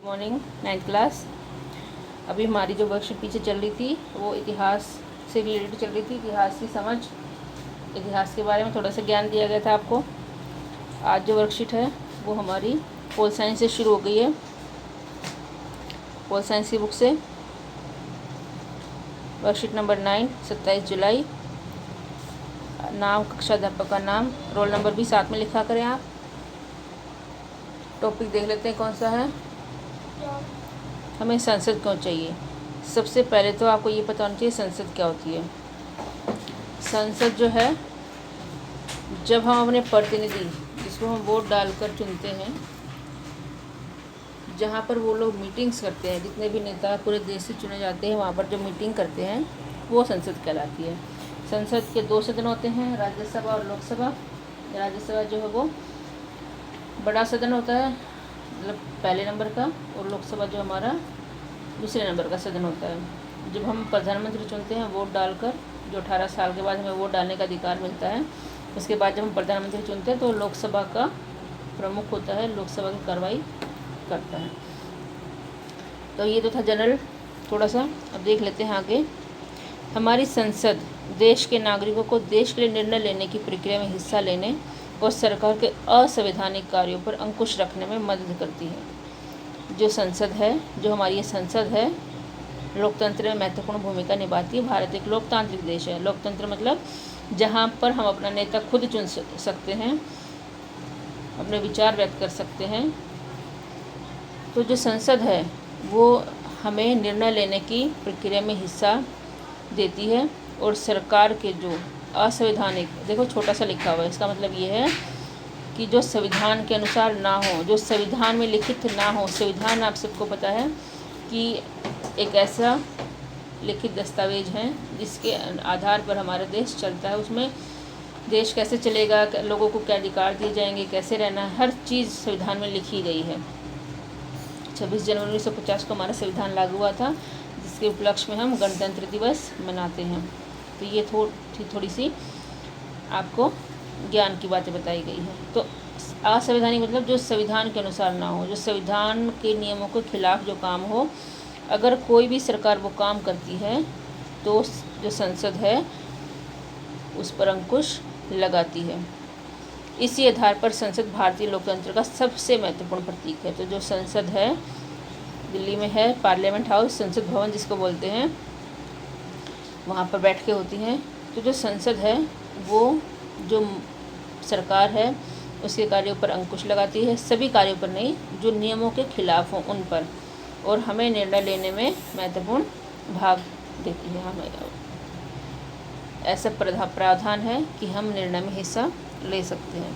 Morning 9th class. अभी हमारी जो वर्कशीट पीछे चल रही थी वो इतिहास से रिलेटेड चल रही थी। इतिहास की समझ, इतिहास के बारे में थोड़ा सा ज्ञान दिया गया था आपको। आज जो वर्कशीट है वो हमारी पोल साइंस से शुरू हो गई है। पोल साइंस की बुक से वर्कशीट नंबर 9, 27 जुलाई। नाम, कक्षा अध्यापक का नाम, रोल नंबर भी साथ में लिखा करें आप। टॉपिक देख लेते हैं कौन सा है। हमें संसद क्यों चाहिए। सबसे पहले तो आपको ये पता होना चाहिए संसद क्या होती है। संसद जो है, जब हम अपने प्रतिनिधि, जिसको हम वोट डालकर चुनते हैं, जहाँ पर वो लोग मीटिंग्स करते हैं, जितने भी नेता पूरे देश से चुने जाते हैं वहाँ पर जो मीटिंग करते हैं वो संसद कहलाती है। संसद के 2 सदन होते हैं, राज्यसभा और लोकसभा। राज्यसभा जो है वो बड़ा सदन होता है, मतलब पहले नंबर का, और लोकसभा जो हमारा दूसरे नंबर का सदन होता है। जब हम प्रधानमंत्री चुनते हैं वोट डालकर, जो 18 साल के बाद हमें वोट डालने का अधिकार मिलता है, उसके बाद जब हम प्रधानमंत्री चुनते हैं तो लोकसभा का प्रमुख होता है, लोकसभा की कार्रवाई करता है। तो ये तो था जनरल थोड़ा सा। अब देख लेते हैं आगे। हमारी संसद देश के नागरिकों को देश के लिए निर्णय लेने की प्रक्रिया में हिस्सा लेने और सरकार के असंवैधानिक कार्यों पर अंकुश रखने में मदद करती है। जो संसद है, जो हमारी ये संसद है, लोकतंत्र में महत्वपूर्ण भूमिका निभाती है। भारत एक लोकतांत्रिक देश है। लोकतंत्र मतलब जहाँ पर हम अपना नेता खुद चुन सकते हैं, अपने विचार व्यक्त कर सकते हैं। तो जो संसद है वो हमें निर्णय लेने की प्रक्रिया में हिस्सा देती है और सरकार के जो असंवैधानिक, देखो छोटा सा लिखा हुआ है, इसका मतलब ये है कि जो संविधान के अनुसार ना हो, जो संविधान में लिखित ना हो। संविधान आप सबको पता है कि एक ऐसा लिखित दस्तावेज है जिसके आधार पर हमारा देश चलता है। उसमें देश कैसे चलेगा, लोगों को क्या अधिकार दिए जाएंगे, कैसे रहना है, हर चीज़ संविधान में लिखी गई है। 26 जनवरी 1950 को हमारा संविधान लागू हुआ था, जिसके उपलक्ष्य में हम गणतंत्र दिवस मनाते हैं। तो ये थोड़ी सी आपको ज्ञान की बातें बताई गई है। तो असंवैधानिक मतलब जो संविधान के अनुसार ना हो, जो संविधान के नियमों के खिलाफ जो काम हो। अगर कोई भी सरकार वो काम करती है तो जो संसद है उस पर अंकुश लगाती है। इसी आधार पर संसद भारतीय लोकतंत्र का सबसे महत्वपूर्ण प्रतीक है। तो जो संसद है दिल्ली में है, पार्लियामेंट हाउस, संसद भवन जिसको बोलते हैं, वहाँ पर बैठ के होती हैं। तो जो संसद है वो जो सरकार है उसके कार्यों पर अंकुश लगाती है, सभी कार्यों पर नहीं, जो नियमों के खिलाफ हों उन पर, और हमें निर्णय लेने में महत्वपूर्ण भाग देती है। हमें ऐसा प्रावधान है कि हम निर्णय में हिस्सा ले सकते हैं।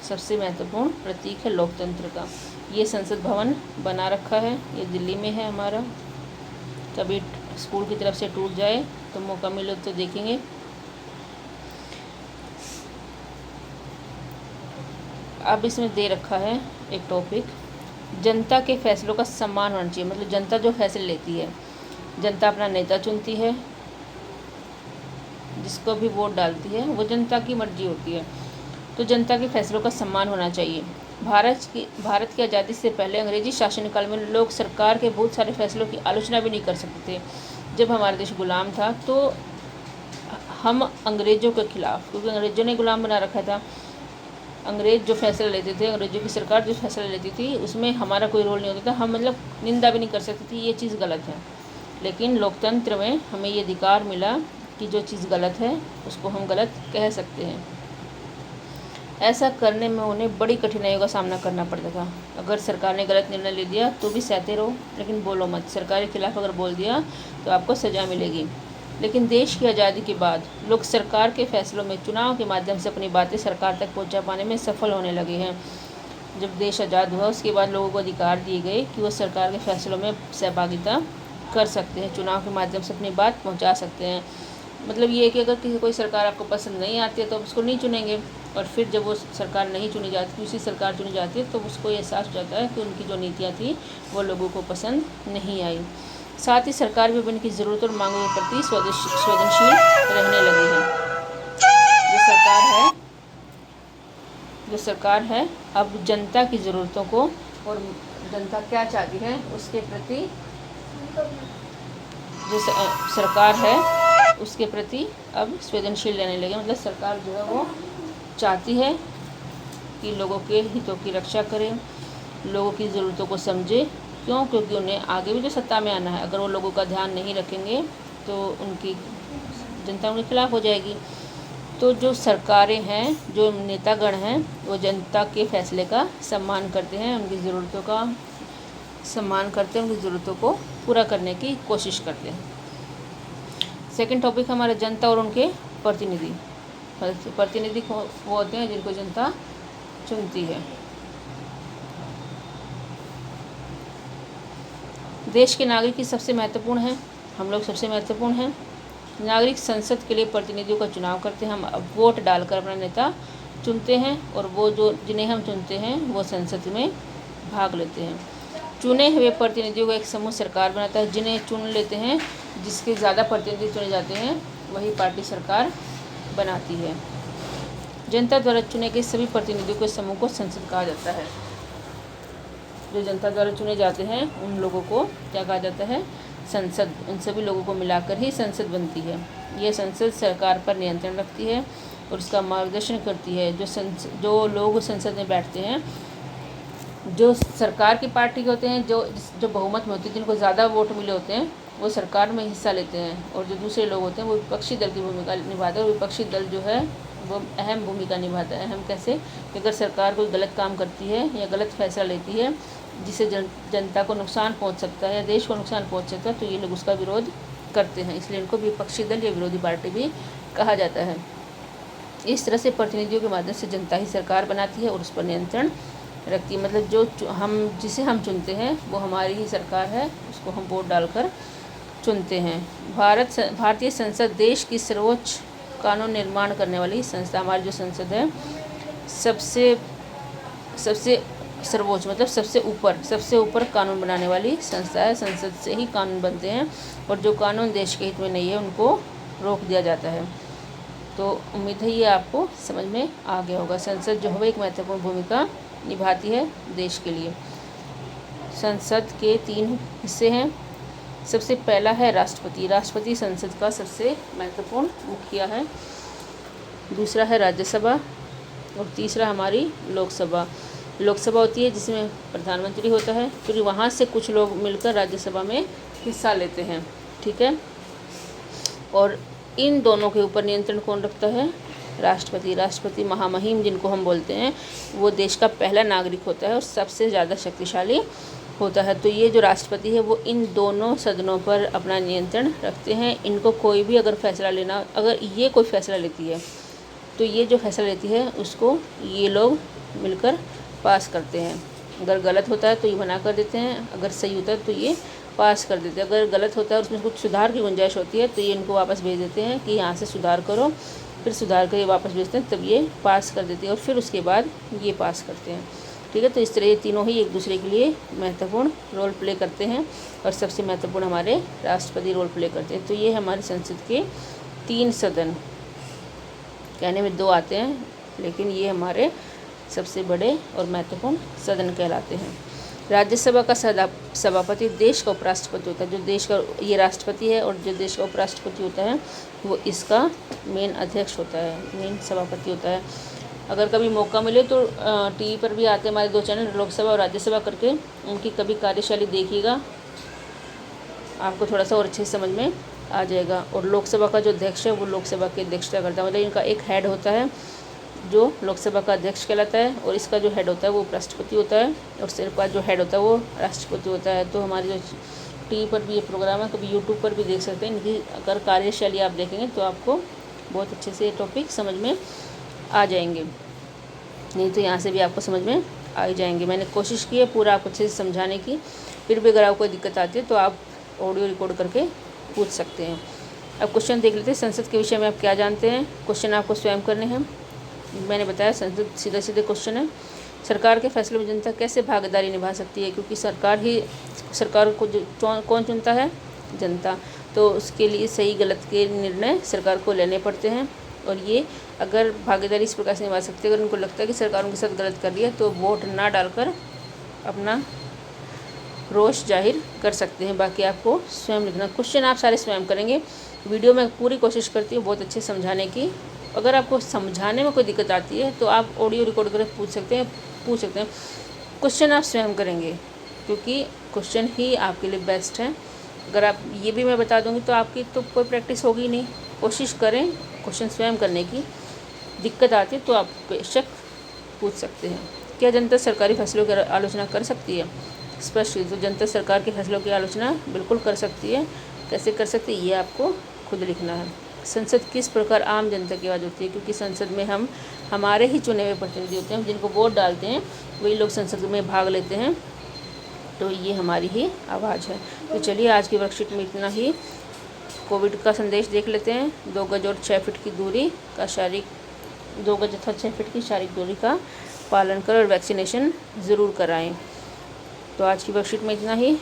सबसे महत्वपूर्ण प्रतीक है लोकतंत्र का। ये संसद भवन बना रखा है, ये दिल्ली में है हमारा। कभी स्कूल की तरफ से टूट जाए तो मौका मिले तो देखेंगे। अब इसमें दे रखा है एक टॉपिक, जनता के फैसलों का सम्मान होना चाहिए। मतलब जनता जो फैसले लेती है, जनता अपना नेता चुनती है, जिसको भी वोट डालती है वो जनता की मर्जी होती है। तो जनता के फैसलों का सम्मान होना चाहिए। भारत की आज़ादी से पहले अंग्रेजी शासनकाल में लोग सरकार के बहुत सारे फैसलों की आलोचना भी नहीं कर सकते थे। जब हमारा देश गुलाम था तो हम अंग्रेज़ों के खिलाफ, क्योंकि अंग्रेज़ों ने गुलाम बना रखा था, अंग्रेज़ जो फैसले लेते थे, अंग्रेज़ों की सरकार जो फैसले लेती थी उसमें हमारा कोई रोल नहीं होता था। हम मतलब निंदा भी नहीं कर सकते थे, ये चीज़ गलत है। लेकिन लोकतंत्र में हमें ये अधिकार मिला कि जो चीज़ गलत है उसको हम गलत कह सकते हैं। ऐसा करने में उन्हें बड़ी कठिनाइयों का सामना करना पड़ता था। अगर सरकार ने गलत निर्णय ले दिया तो भी सहते रहो, लेकिन बोलो मत। सरकार के खिलाफ अगर बोल दिया तो आपको सज़ा मिलेगी। लेकिन देश की आज़ादी के बाद लोग सरकार के फैसलों में चुनाव के माध्यम से अपनी बातें सरकार तक पहुंचा पाने में सफल होने लगे हैं। जब देश आज़ाद हुआ उसके बाद लोगों को अधिकार दिए गए कि वो सरकार के फैसलों में सहभागिता कर सकते हैं, चुनाव के माध्यम से अपनी बात पहुंचा सकते हैं। मतलब ये है कि अगर कोई सरकार आपको पसंद नहीं आती है तो आप उसको नहीं चुनेंगे, और फिर जब वो सरकार नहीं चुनी जाती, दूसरी सरकार चुनी जाती है, तो उसको एहसास हो जाता है कि उनकी जो नीतियाँ थी वो लोगों को पसंद नहीं आई। साथ ही सरकार भी उनकी ज़रूरत और मांगों के प्रति संवेदनशील रहने लगी है। जो सरकार है अब जनता की ज़रूरतों को और जनता क्या चाहती है उसके प्रति जो सरकार है उसके प्रति अब संवेदनशील रहने लगे। मतलब सरकार जो है वो चाहती है कि लोगों के हितों की रक्षा करें, लोगों की ज़रूरतों को समझे। क्यों? क्योंकि उन्हें आगे भी जो सत्ता में आना है, अगर वो लोगों का ध्यान नहीं रखेंगे तो उनकी जनता उनके खिलाफ हो जाएगी। तो जो सरकारें हैं, जो नेतागण हैं, वो जनता के फैसले का सम्मान करते हैं, उनकी ज़रूरतों का सम्मान करते हैं, उनकी ज़रूरतों को पूरा करने की कोशिश करते हैं। सेकंड टॉपिक हमारा जनता और उनके प्रतिनिधि। प्रतिनिधि वो होते हैं जिनको जनता चुनती है। देश के नागरिक ही सबसे महत्वपूर्ण है, हम लोग सबसे महत्वपूर्ण हैं। नागरिक संसद के लिए प्रतिनिधियों का चुनाव करते हैं। हम अब वोट डालकर अपना नेता चुनते हैं और वो जो जिन्हें हम चुनते हैं वो संसद में भाग लेते हैं। चुने हुए प्रतिनिधियों का एक समूह सरकार बनाता है। जिन्हें चुन लेते हैं, जिसके ज़्यादा प्रतिनिधि चुने जाते हैं, वही पार्टी सरकार बनाती है। जनता द्वारा चुने गए सभी प्रतिनिधियों के समूह को संसद कहा जाता है। जो जनता द्वारा चुने जाते हैं उन लोगों को क्या कहा जाता है? संसद। उन सभी लोगों को मिलाकर ही संसद बनती है। यह संसद सरकार पर नियंत्रण रखती है और उसका मार्गदर्शन करती है। जो लोग संसद में बैठते हैं, जो सरकार की पार्टी के होते हैं, जो बहुमत में होती है, जिनको ज़्यादा वोट मिले होते हैं, वो सरकार में हिस्सा लेते हैं। और जो दूसरे लोग होते हैं वो विपक्षी दल की भूमिका निभाते हैं। और विपक्षी दल जो है वो अहम भूमिका निभाता है। अहम कैसे? कि अगर सरकार कोई गलत काम करती है या गलत फैसला लेती है जिससे जनता को नुकसान पहुंच सकता है या देश को नुकसान पहुंच सकता है, तो ये लोग उसका विरोध करते हैं। इसलिए इनको विपक्षी दल या विरोधी पार्टी भी कहा जाता है। इस तरह से प्रतिनिधियों के माध्यम से जनता ही सरकार बनाती है और उस पर नियंत्रण रखती है। मतलब जिसे हम चुनते हैं वो हमारी ही सरकार है, उसको हम वोट डालकर चुनते हैं। भारतीय संसद देश की सर्वोच्च कानून निर्माण करने वाली संस्था। हमारी जो संसद है सबसे सर्वोच्च मतलब सबसे ऊपर कानून बनाने वाली संस्था है। संसद से ही कानून बनते हैं और जो कानून देश के हित में नहीं है उनको रोक दिया जाता है। तो उम्मीद है ये आपको समझ में आ गया होगा। संसद जो है एक महत्वपूर्ण भूमिका निभाती है देश के लिए। संसद के 3 हिस्से हैं। सबसे पहला है राष्ट्रपति। राष्ट्रपति संसद का सबसे महत्वपूर्ण मुखिया है। दूसरा है राज्यसभा और तीसरा हमारी लोकसभा। लोकसभा होती है जिसमें प्रधानमंत्री होता है, फिर वहाँ से कुछ लोग मिलकर राज्यसभा में हिस्सा लेते हैं। ठीक है। और इन दोनों के ऊपर नियंत्रण कौन रखता है? राष्ट्रपति। राष्ट्रपति महामहिम जिनको हम बोलते हैं, वो देश का पहला नागरिक होता है और सबसे ज़्यादा शक्तिशाली होता है। तो ये जो राष्ट्रपति है वो इन दोनों सदनों पर अपना नियंत्रण रखते हैं। इनको कोई भी अगर फैसला लेना, अगर ये कोई फैसला लेती है तो ये जो फैसला लेती है उसको ये लोग मिलकर पास करते हैं। अगर गलत होता है तो ये मना कर देते हैं, अगर सही होता है तो ये पास कर देते हैं। अगर गलत होता है और उसमें कुछ सुधार की गुंजाइश होती है तो ये इनको वापस भेज देते हैं कि यहाँ से सुधार करो, फिर सुधार कर ये वापस भेजते हैं, तब ये पास कर देते हैं और फिर उसके बाद ये पास करते हैं। ठीक है। तो इस तरह ये तीनों ही एक दूसरे के लिए महत्वपूर्ण रोल प्ले करते हैं और सबसे महत्वपूर्ण हमारे राष्ट्रपति रोल प्ले करते हैं। तो ये हमारी संसद के 3 सदन, कहने में 2 आते हैं लेकिन ये हमारे सबसे बड़े और महत्वपूर्ण सदन कहलाते हैं। राज्यसभा का सभापति देश का उपराष्ट्रपति होता है। जो देश का ये राष्ट्रपति है और जो देश का उपराष्ट्रपति होता है वो इसका मेन अध्यक्ष होता है, मेन सभापति होता है। अगर कभी मौका मिले तो टीवी पर भी आते हैं हमारे 2 चैनल, लोकसभा और राज्यसभा करके, उनकी कभी कार्यशैली देखिएगा, आपको थोड़ा सा और अच्छे से समझ में आ जाएगा। और लोकसभा का जो अध्यक्ष है वो लोकसभा की अध्यक्षता करता है। मतलब इनका एक हेड होता है जो लोकसभा का अध्यक्ष कहलाता है और इसका जो हेड होता है वो उपराष्ट्रपति होता है और सिर का जो हेड होता है वो राष्ट्रपति होता है। तो हमारे जो टीवी पर भी ये प्रोग्राम है, कभी यूट्यूब पर भी देख सकते हैं। इनकी अगर कार्यशैली आप देखेंगे तो आपको बहुत अच्छे से ये टॉपिक समझ में आ जाएंगे, नहीं तो यहाँ से भी आपको समझ में आ ही जाएंगे। मैंने कोशिश की है पूरा आपको अच्छे से समझाने की, फिर भी अगर आपको कोई दिक्कत आती है तो आप ऑडियो रिकॉर्ड करके पूछ सकते हैं। अब क्वेश्चन देख लेते हैं। संसद के विषय में आप क्या जानते हैं? क्वेश्चन आपको स्वयं करने हैं। मैंने बताया संसद सीधे क्वेश्चन है। सरकार के फैसले में जनता कैसे भागीदारी निभा सकती है? क्योंकि सरकार को कौन चुनता है? जनता। तो उसके लिए सही गलत के निर्णय सरकार को लेने पड़ते हैं और ये अगर भागीदारी इस प्रकार से निभा सकती है, अगर उनको लगता है कि सरकार उनके साथ गलत कर रही है तो वोट ना डालकर अपना रोष जाहिर कर सकते हैं। बाकी आपको स्वयं लिखना, क्वेश्चन आप सारे स्वयं करेंगे। वीडियो में पूरी कोशिश करती हूँ बहुत अच्छे समझाने की। अगर आपको समझाने में कोई दिक्कत आती है तो आप ऑडियो रिकॉर्ड करके पूछ सकते हैं। क्वेश्चन आप स्वयं करेंगे क्योंकि क्वेश्चन ही आपके लिए बेस्ट है। अगर आप ये भी मैं बता दूंगी तो आपकी तो कोई प्रैक्टिस होगी नहीं। कोशिश करें क्वेश्चन स्वयं करने की। दिक्कत आती है तो आप बेशक पूछ सकते हैं। क्या जनता सरकारी फैसलों की आलोचना कर सकती है? स्पष्ट, तो जनता सरकार के फैसलों की आलोचना बिल्कुल कर सकती है। कैसे कर सकती है ये आपको खुद लिखना है। संसद किस प्रकार आम जनता की आवाज़ होती है? क्योंकि संसद में हम हमारे ही चुने हुए प्रतिनिधि होते हैं, जिनको वोट डालते हैं वही लोग संसद में भाग लेते हैं, तो ये हमारी ही आवाज़ है। तो चलिए आज की वर्कशीट में इतना ही। कोविड का संदेश देख लेते हैं। 2 गज और 6 फीट की दूरी का शारीरिक 2 गज तथा 6 फीट की शारीरिक दूरी का पालन करें और वैक्सीनेशन ज़रूर कराएं। तो आज की वर्कशीट में इतना ही।